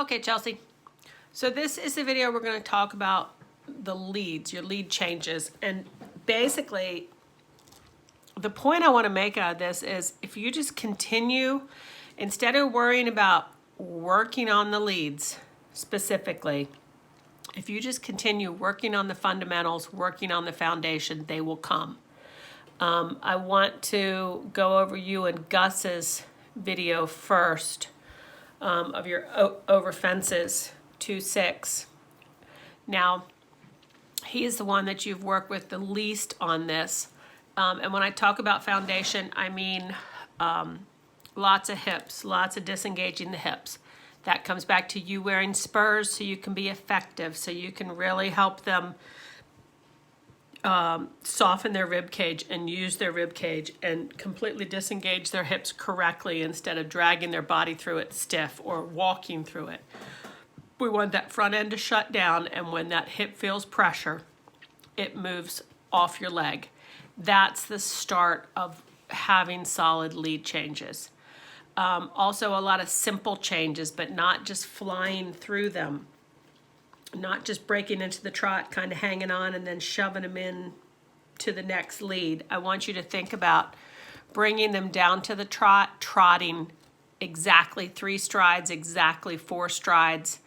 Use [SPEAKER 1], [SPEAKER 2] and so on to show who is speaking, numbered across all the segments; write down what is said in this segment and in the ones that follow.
[SPEAKER 1] Okay, Chelsea. So this is the video we're going to talk about the leads, your lead changes. And basically, the point I want to make out of this is if you just continue, instead of worrying about working on the leads specifically, if you just continue working on the fundamentals, working on the foundation, they will come. I want to go over you and Gus's video first. Of your over fences 2-6. Now, he is the one that you've worked with the least on this. And when I talk about foundation, I mean lots of hips, lots of disengaging the hips. That comes back to you wearing spurs so you can be effective, so you can really help them soften their rib cage and use their rib cage and completely disengage their hips correctly instead of dragging their body through it stiff or walking through it. We want that front end to shut down, and when that hip feels pressure, it moves off your leg. That's the start of having solid lead changes. Also a lot of simple changes, but not just flying through them. Not just breaking into the trot, kind of hanging on and then shoving them in to the next lead. I want you to think about bringing them down to the trot, trotting exactly 3 strides, exactly 4 strides,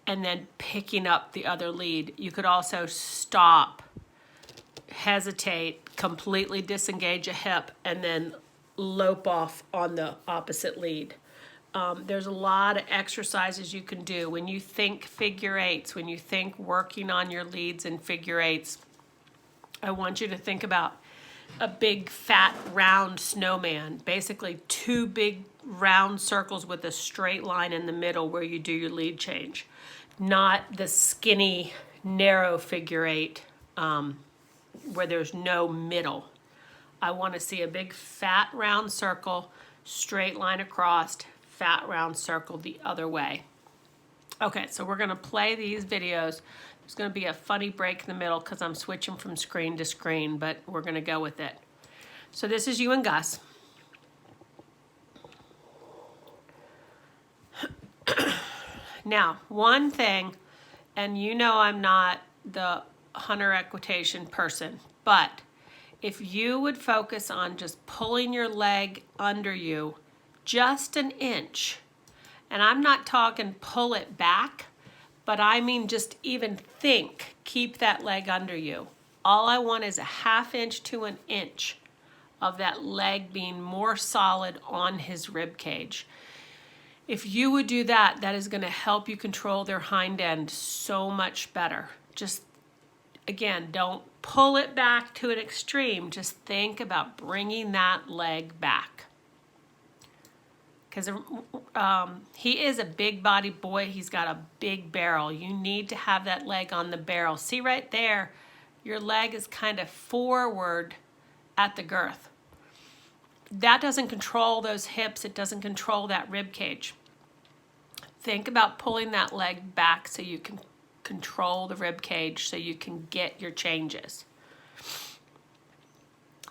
[SPEAKER 1] and then picking up the other lead. You could also stop, hesitate, completely disengage a hip, and then lope off on the opposite lead. There's a lot of exercises you can do. When you think figure eights, when you think working on your leads in figure eights, I want you to think about a big, fat, round snowman. Basically 2 big, round circles with a straight line in the middle where you do your lead change. Not the skinny, narrow figure eight where there's no middle. I want to see a big, fat, round circle, straight line across, fat round circle the other way. Okay, so we're going to play these videos. There's going to be a funny break in the middle because I'm switching from screen to screen, but we're going to go with it. So this is you and Gus. Now, one thing, and you know I'm not the hunter equitation person, but if you would focus on just pulling your leg under you just an inch, and I'm not talking pull it back, but I mean just even think, keep that leg under you. All I want is a 1/2 inch to an inch of that leg being more solid on his rib cage. If you would do that, that is going to help you control their hind end so much better. Just, again, don't pull it back to an extreme. Just think about bringing that leg back. Because he is a big body boy. He's got a big barrel. You need to have that leg on the barrel. See right there, your leg is kind of forward at the girth. That doesn't control those hips. It doesn't control that rib cage. Think about pulling that leg back so you can control the rib cage, so you can get your changes.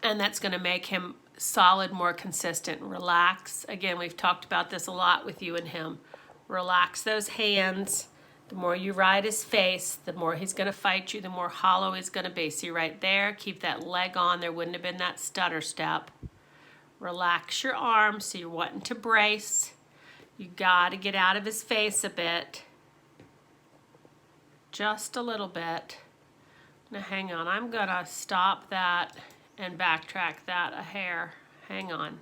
[SPEAKER 1] And that's going to make him solid, more consistent. Relax. Again, we've talked about this a lot with you and him. Relax those hands. The more you ride his face, the more he's going to fight you, the more hollow he's going to be. See right there? Keep that leg on. There wouldn't have been that stutter step. Relax your arms so you're wanting to brace. You got to get out of his face a bit. Just a little bit. Now hang on. I'm going to stop that and backtrack that a hair. Hang on.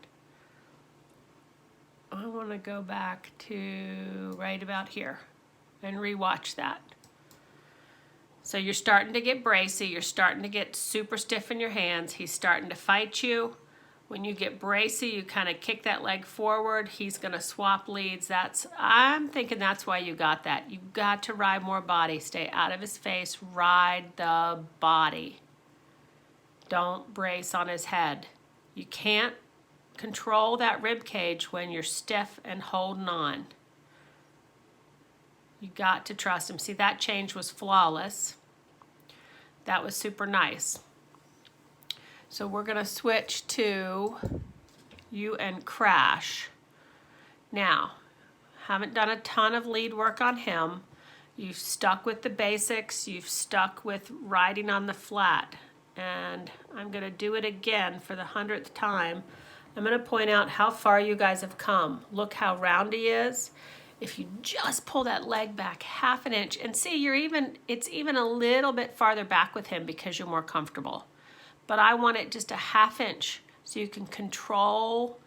[SPEAKER 1] I want to go back to right about here and rewatch that. So you're starting to get bracy. You're starting to get super stiff in your hands. He's starting to fight you. When you get bracy, you kind of kick that leg forward. He's going to swap leads. I'm thinking that's why you got that. You got to ride more body. Stay out of his face. Ride the body. Don't brace on his head. You can't control that rib cage when you're stiff and holding on. You got to trust him. See, that change was flawless. That was super nice. So we're going to switch to you and Crash. Now, haven't done a ton of lead work on him. You've stuck with the basics. You've stuck with riding on the flat. And I'm going to do it again for the 100th time. I'm going to point out how far you guys have come. Look how round he is. If you just pull that leg back half an inch, and see, it's even a little bit farther back with him because you're more comfortable. But I want it just a half inch so you can control.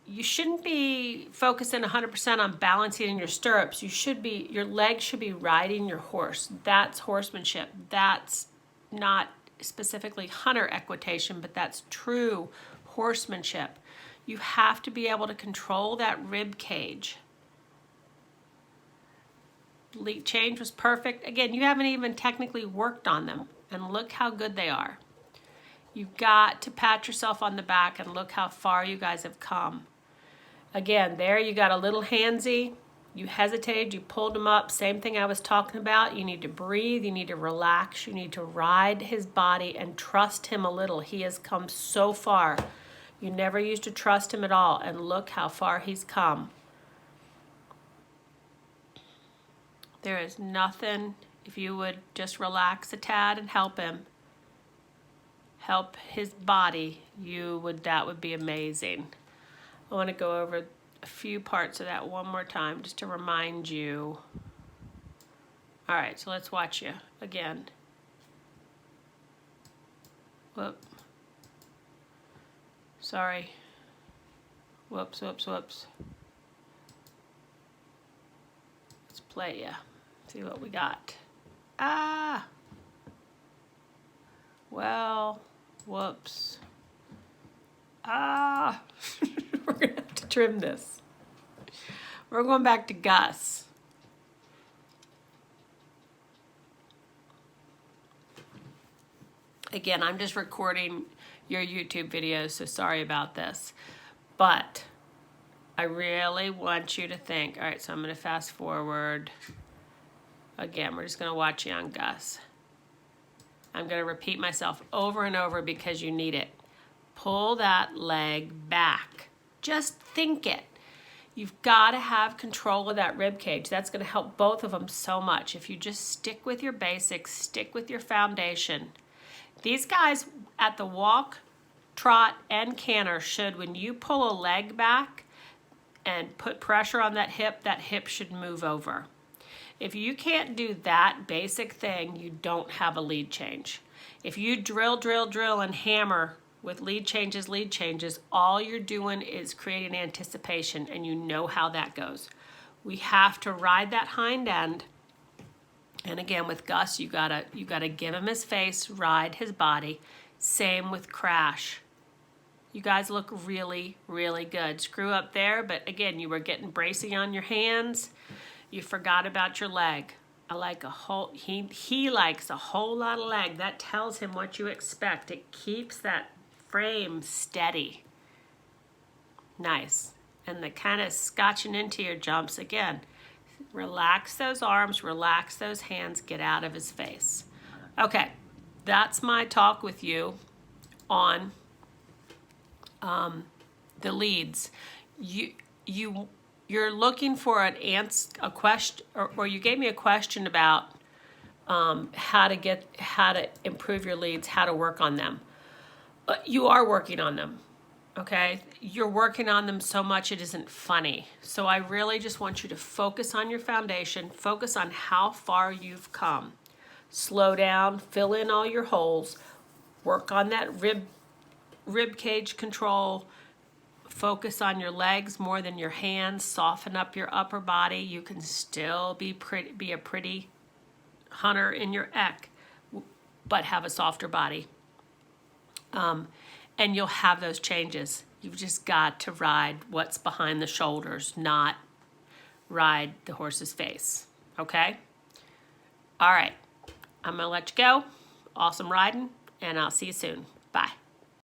[SPEAKER 1] You shouldn't be focusing 100% on balancing in your stirrups. Your legs should be riding your horse. That's horsemanship. That's not specifically hunter equitation, but that's true horsemanship. You have to be able to control that rib cage. Lead change was perfect. Again, you haven't even technically worked on them, and look how good they are. You've got to pat yourself on the back and look how far you guys have come. Again, there you got a little handsy. You hesitated, you pulled him up. Same thing I was talking about. You need to breathe, you need to relax, you need to ride his body and trust him a little. He has come so far. You never used to trust him at all, and look how far he's come. There is nothing, if you would just relax a tad and help him, help his body, that would be amazing. I want to go over a few parts of that one more time just to remind you. All right, so let's watch you again. Whoop. Sorry. Whoops. Let's play ya. See what we got. Ah. Well, whoops. Ah. We're going to have to trim this. We're going back to Gus. Again, I'm just recording your YouTube videos, so sorry about this. But I really want you to think. All right, so I'm going to fast forward. Again, we're just going to watch you on Gus. I'm going to repeat myself over and over because you need it. Pull that leg back. Just think it. You've got to have control of that rib cage. That's going to help both of them so much. If you just stick with your basics, stick with your foundation. These guys at the walk, trot, and canter should, when you pull a leg back and put pressure on that hip should move over. If you can't do that basic thing, you don't have a lead change. If you drill, and hammer with lead changes, all you're doing is creating anticipation, and you know how that goes. We have to ride that hind end. And again, with Gus, you gotta give him his face, ride his body. Same with Crash. You guys look really, really good. Screw up there, but again, you were getting bracy on your hands. You forgot about your leg. He likes a whole lot of leg. That tells him what you expect. It keeps that frame steady. Nice. And the kind of scotching into your jumps again. Relax those arms, relax those hands, get out of his face. Okay, that's my talk with you on the leads. You're looking for a question, or you gave me a question about how to improve your leads, how to work on them. You are working on them, okay? You're working on them so much it isn't funny. So I really just want you to focus on your foundation, focus on how far you've come. Slow down, fill in all your holes, work on that rib cage control, focus on your legs more than your hands, soften up your upper body. You can still be a pretty hunter in your eck, but have a softer body. And you'll have those changes. You've just got to ride what's behind the shoulders, not ride the horse's face, okay? All right, I'm gonna let you go. Awesome riding, and I'll see you soon.